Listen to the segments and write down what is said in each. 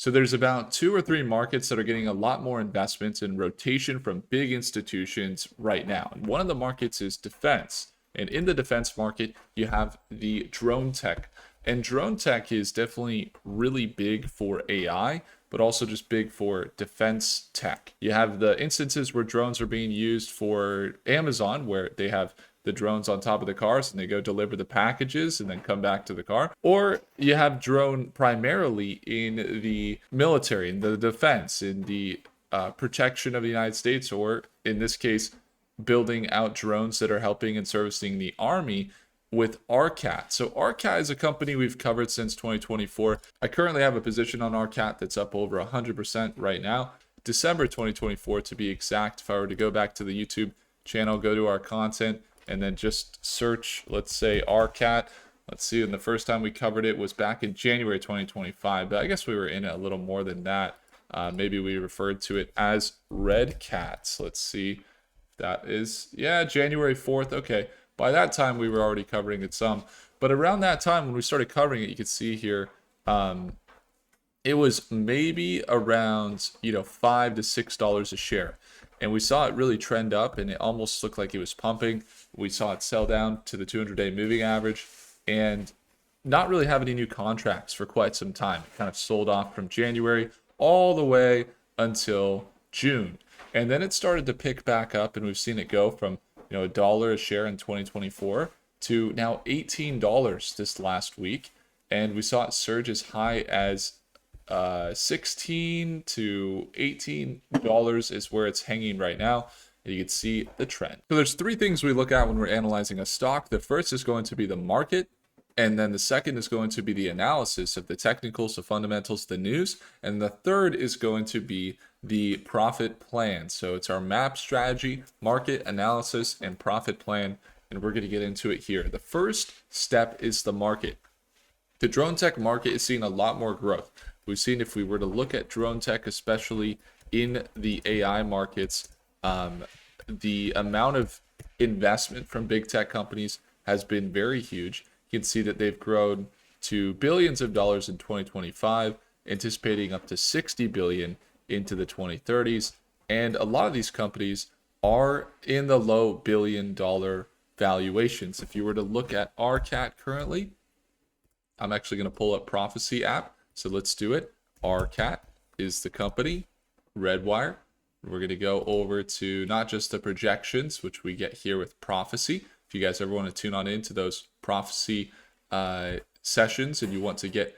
So there's about 2 or 3 markets that are getting a lot more investments and rotation from big institutions right now. And one of the markets is defense. And in the defense market, you have the drone tech. And drone tech is definitely really big for AI, but also just big for defense tech. You have the instances where drones are being used for Amazon, where they have the drones on top of the cars and they go deliver the packages and then come back to the car. Or you have drone primarily in the military, in the defense, in the protection of the United States, or in this case, building out drones that are helping and servicing the army with Arcat. So Arcat is a company we've covered since 2024. I currently have a position on Arcat that's up over 100% right now. December 2024 to be exact. If I were to go back to the YouTube channel, go to our content, and then just search, let's say, Arcat. Let's see, and the first time we covered it was back in January 2025, but I guess we were in it a little more than that. Maybe we referred to it as Red Cats. Let's see. That is, yeah, January 4th. Okay. By that time, we were already covering it some. But around that time, when we started covering it, you can see here, it was maybe around, $5 to $6 a share. And we saw it really trend up, and it almost looked like it was pumping. We saw it sell down to the 200-day moving average and not really have any new contracts for quite some time. It kind of sold off from January all the way until June. And then it started to pick back up, and we've seen it go from $1 a share in 2024 to now $18 this last week. And we saw it surge as high as $16 to $18 is where it's hanging right now. And you can see the trend. So there's 3 things we look at when we're analyzing a stock. The first is going to be the market. And then the second is going to be the analysis of the technicals, the fundamentals, the news. And the third is going to be the profit plan. So it's our MAP strategy, market analysis, and profit plan. And we're going to get into it here. The first step is the market. The drone tech market is seeing a lot more growth. We've seen, if we were to look at drone tech, especially in the AI markets, the amount of investment from big tech companies has been very huge. You can see that they've grown to billions of dollars in 2025, anticipating up to 60 billion into the 2030s. And a lot of these companies are in the low billion-dollar valuations. If you were to look at Arcat currently, I'm actually going to pull up Prophecy app. So let's do it. Arcat is the company, Redwire. We're going to go over to not just the projections, which we get here with Prophecy. If you guys ever want to tune on into those Prophecy sessions and you want to get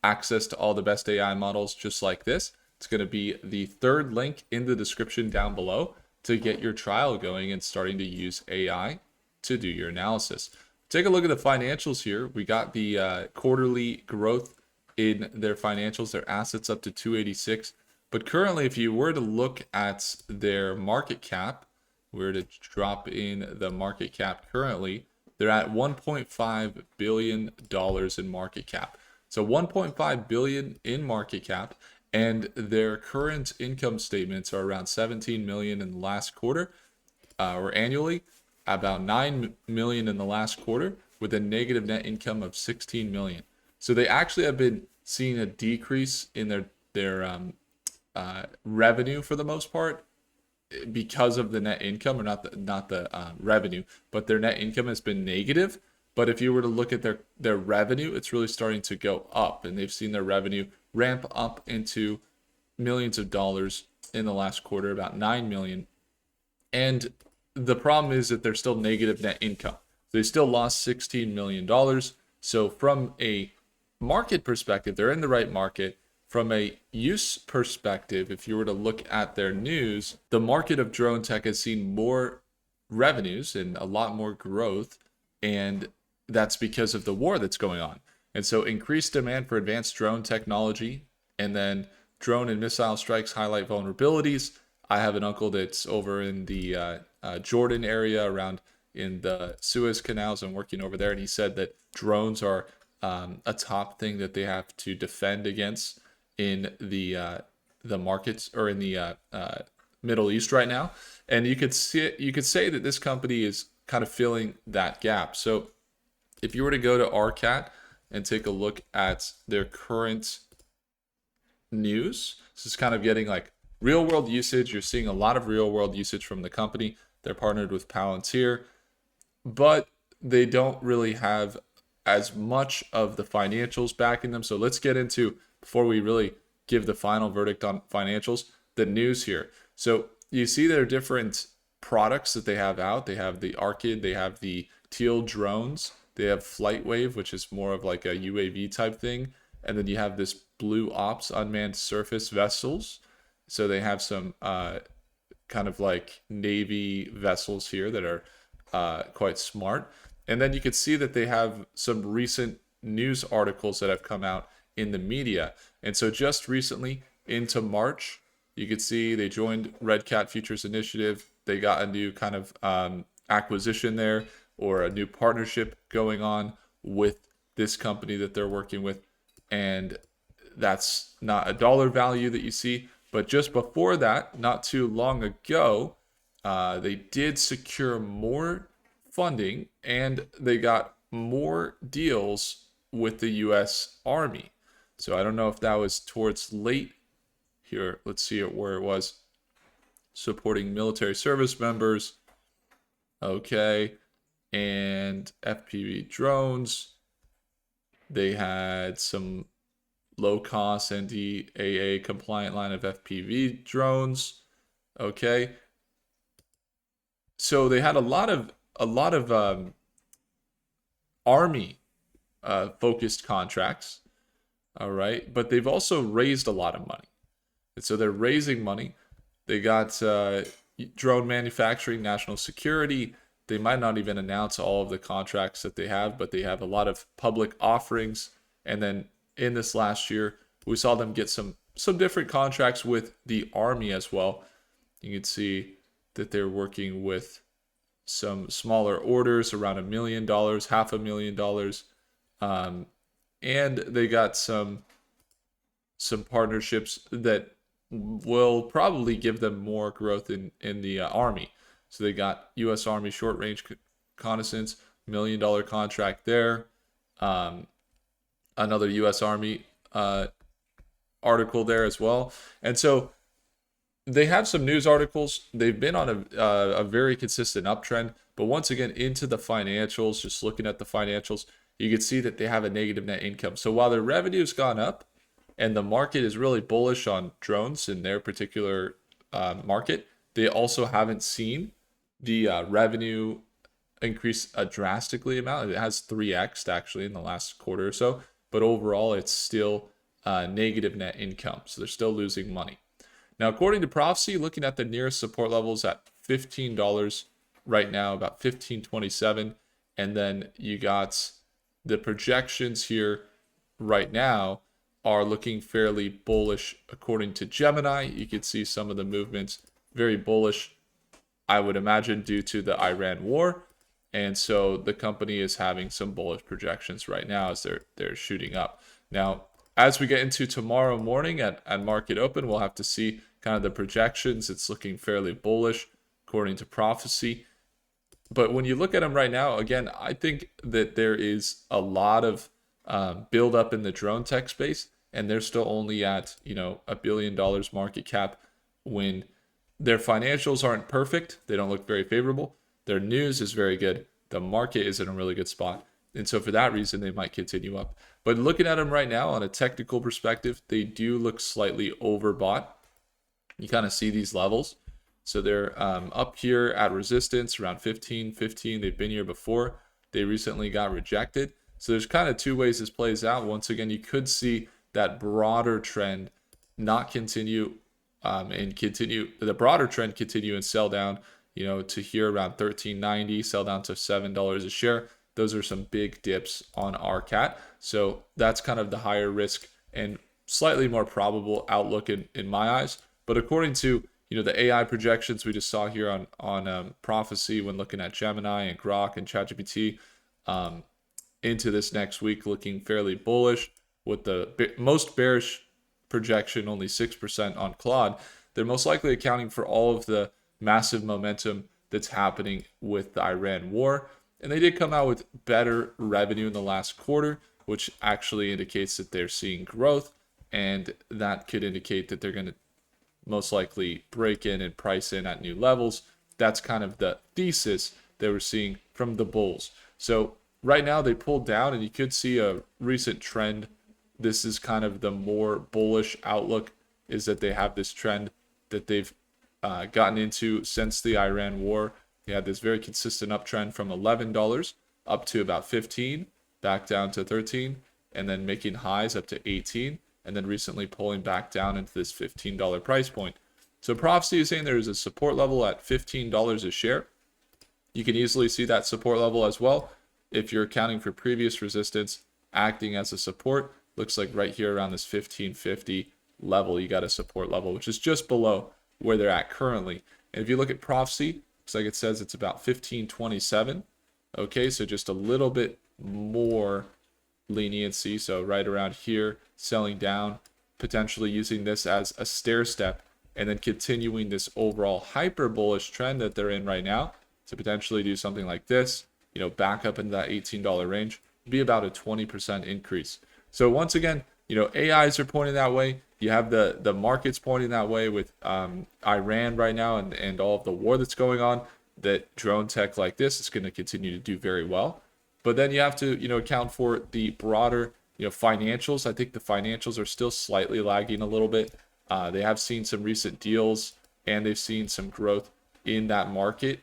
access to all the best AI models just like this, it's going to be the third link in the description down below to get your trial going and starting to use AI to do your analysis. Take a look at the financials here. We got the quarterly growth in their financials, their assets up to 286. But currently, if you were to look at their market cap, we were to drop in the market cap currently, they're at $1.5 billion in market cap. So $1.5 billion in market cap, and their current income statements are around 17 million in the last quarter, or annually, about 9 million in the last quarter, with a negative net income of 16 million. So they actually have been seeing a decrease in their revenue for the most part because of the net income, or not the revenue, but their net income has been negative. But if you were to look at their revenue, it's really starting to go up, and they've seen their revenue ramp up into millions of dollars in the last quarter, about 9 million. And the problem is that they're still negative net income. They still lost $16 million. So from a market perspective, they're in the right market. From a use perspective, if you were to look at their news, the market of drone tech has seen more revenues and a lot more growth, and that's because of the war that's going on. And so increased demand for advanced drone technology, and then drone and missile strikes highlight vulnerabilities. I have an uncle that's over in the Jordan area, around in the Suez canals, and working over there, and he said that drones are a top thing that they have to defend against in the markets, or in the Middle East right now. And you could say that this company is kind of filling that gap. So if you were to go to Arcat and take a look at their current news. This is kind of getting like real world usage. You're seeing a lot of real world usage from the company. They're partnered with Palantir, but they don't really have as much of the financials backing them. So let's get into, before we really give the final verdict on financials, the news here. So you see there are different products that they have out. They have the Arcat, they have the Teal drones, they have FlightWave, which is more of like a UAV type thing, and then you have this Blue Ops unmanned surface vessels. So they have some kind of like Navy vessels here that are quite smart. And then you could see that they have some recent news articles that have come out in the media. And so just recently into March, you could see they joined RCAT Futures Initiative. They got a new kind of acquisition there, or a new partnership going on with this company that they're working with. And that's not a dollar value that you see. But just before that, not too long ago, they did secure more funding and they got more deals with the U.S. Army. So I don't know if that was towards late here. Let's see where it was. Supporting military service members. Okay. And FPV drones. They had some low-cost NDAA compliant line of FPV drones. Okay. So they had a lot of Army focused contracts. All right. But they've also raised a lot of money. And so they're raising money. They got drone manufacturing, national security. They might not even announce all of the contracts that they have, but they have a lot of public offerings. And then in this last year, we saw them get some different contracts with the Army as well. You can see that they're working with some smaller orders, around $1 million, $500,000, and they got some partnerships that will probably give them more growth in the Army. So they got U.S. Army short range reconnaissance, $1 million contract there. Another U.S. Army article there as well. And so they have some news articles. They've been on a very consistent uptrend. But once again, into the financials, just looking at the financials, you can see that they have a negative net income. So while their revenue's gone up and the market is really bullish on drones in their particular market, they also haven't seen the revenue increase a drastically amount. It has 3x actually in the last quarter or so, but overall it's still negative net income. So they're still losing money. Now, according to Prophecy, looking at the nearest support levels at $15 right now, about $15.27, and then you got the projections here right now are looking fairly bullish according to Gemini. You can see some of the movements very bullish, I would imagine, due to the Iran war. And so the company is having some bullish projections right now as they're shooting up. Now, as we get into tomorrow morning at market open, we'll have to see kind of the projections. It's looking fairly bullish according to Prophecy. But when you look at them right now, again, I think that there is a lot of build up in the drone tech space, and they're still only at $1 billion market cap when their financials aren't perfect. They don't look very favorable. Their news is very good. The market is in a really good spot. And so for that reason, they might continue up. But looking at them right now on a technical perspective, they do look slightly overbought. You kind of see these levels. So they're up here at resistance around 15. They've been here before. They recently got rejected. So there's kind of two ways this plays out. Once again, you could see that broader trend not continue and continue, the broader trend continue and sell down, to here around $13.90, sell down to $7 a share. Those are some big dips on RCAT. So that's kind of the higher risk and slightly more probable outlook in my eyes. But according to the AI projections we just saw here on Prophecy, when looking at Gemini and Grok and ChatGPT, into this next week looking fairly bullish, with the most bearish projection only 6% on Claude. They're most likely accounting for all of the massive momentum that's happening with the Iran war. And they did come out with better revenue in the last quarter, which actually indicates that they're seeing growth. and that could indicate that they're going to most likely break in and price in at new levels. That's kind of the thesis that we're seeing from the bulls. So right now they pulled down, and you could see a recent trend. This is kind of the more bullish outlook, is that they have this trend that they've gotten into since the Iran war. They had this very consistent uptrend from $11 up to about 15, back down to 13, and then making highs up to 18, and then recently pulling back down into this $15 price point. So Prophecy is saying there is a support level at $15 a share. You can easily see that support level as well. If you're accounting for previous resistance acting as a support, looks like right here around this 1550 level, you got a support level, which is just below where they're at currently. And if you look at Prophecy, looks like it says it's about 1527. Okay, so just a little bit more leniency. So right around here, selling down, potentially using this as a stair step, and then continuing this overall hyper bullish trend that they're in right now to potentially do something like this, back up into that $18 range, be about a 20% increase. So once again, AIs are pointing that way. You have the markets pointing that way with Iran right now and all of the war that's going on, that drone tech like this is going to continue to do very well. But then you have to, account for the broader, financials. I think the financials are still slightly lagging a little bit. They have seen some recent deals, and they've seen some growth in that market,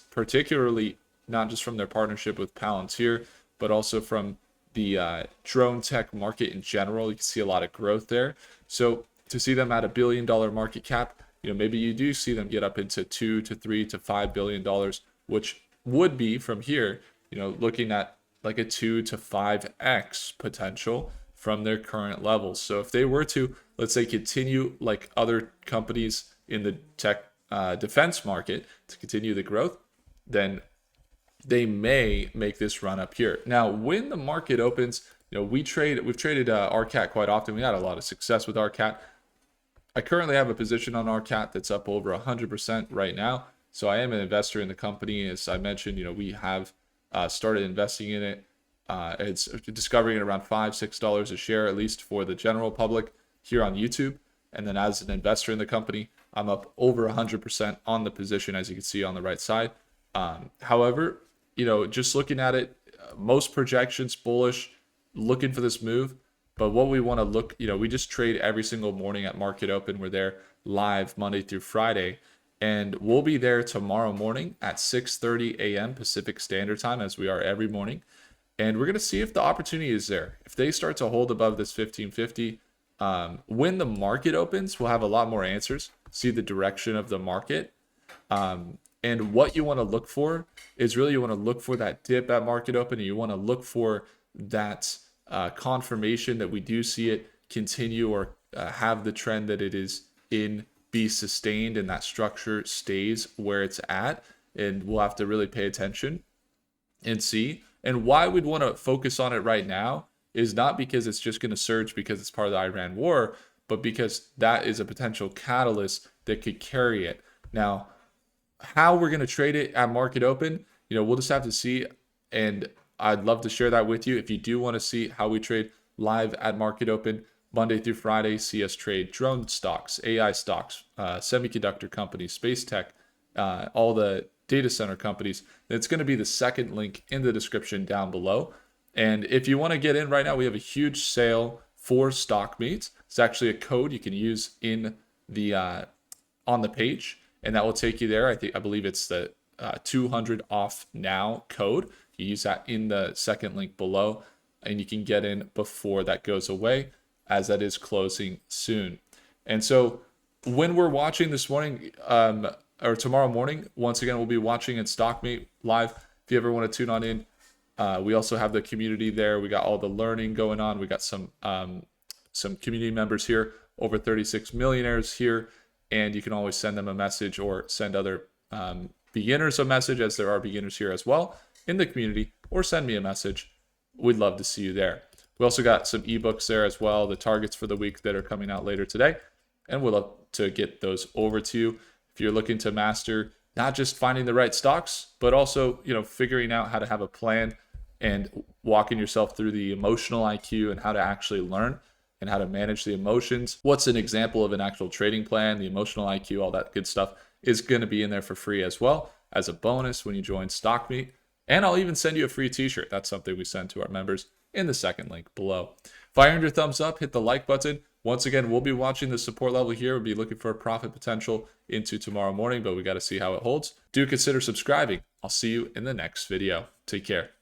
particularly not just from their partnership with Palantir, but also from the drone tech market in general. You can see a lot of growth there. So to see them at $1 billion market cap, maybe you do see them get up into $2 to $3 to $5 billion, which would be from here, looking at like a 2 to 5x potential from their current levels. So if they were to, let's say, continue like other companies in the tech defense market to continue the growth, then they may make this run up here. Now, when the market opens, we've traded Arcat quite often. We had a lot of success with Arcat. I currently have a position on Arcat that's up over 100% right now. So I am an investor in the company. As I mentioned, we have started investing in it. It's discovering it around $5, $6 a share, at least for the general public here on YouTube. And then as an investor in the company, I'm up over 100% on the position, as you can see on the right side. However, just looking at it, most projections bullish, looking for this move. But what we want to look, we just trade every single morning at market open. We're there live Monday through Friday. And we'll be there tomorrow morning at 6:30 a.m. Pacific Standard Time, as we are every morning. And we're going to see if the opportunity is there. If they start to hold above this 1550, when the market opens, we'll have a lot more answers, see the direction of the market. And what you want to look for is really, you want to look for that dip at market open, and you want to look for that confirmation that we do see it continue or have the trend that it is in be sustained, and that structure stays where it's at. And we'll have to really pay attention and see. And why we'd want to focus on it right now is not because it's just going to surge because it's part of the Iran war, but because that is a potential catalyst that could carry it. Now, how we're going to trade it at market open, we'll just have to see. And I'd love to share that with you. If you do want to see how we trade live at market open, Monday through Friday, see us trade drone stocks, AI stocks, semiconductor companies, space tech, all the data center companies. It's going to be the second link in the description down below. And if you want to get in right now, we have a huge sale for stock meets. It's actually a code you can use in the on the page, and that will take you there. I believe it's the 200 off now code. You use that in the second link below, and you can get in before that goes away, as that is closing soon. And so when we're watching this morning, or tomorrow morning, once again, we'll be watching in StockMate live. If you ever want to tune on in, we also have the community there. We got all the learning going on. We got some community members here, over 36 millionaires here, and you can always send them a message or send other beginners a message, as there are beginners here as well in the community, or send me a message. We'd love to see you there. We also got some ebooks there as well, the targets for the week that are coming out later today, and we'd love to get those over to you. If you're looking to master not just finding the right stocks, but also, figuring out how to have a plan and walking yourself through the emotional IQ and how to actually learn, and how to manage the emotions. What's an example of an actual trading plan, the emotional IQ, all that good stuff is going to be in there for free as well as a bonus when you join Stock Meet. And I'll even send you a free t-shirt. That's something we send to our members in the second link below. If I earned your thumbs up, hit the like button. Once again, we'll be watching the support level here. We'll be looking for a profit potential into tomorrow morning, but we got to see how it holds. Do consider subscribing. I'll see you in the next video. Take care.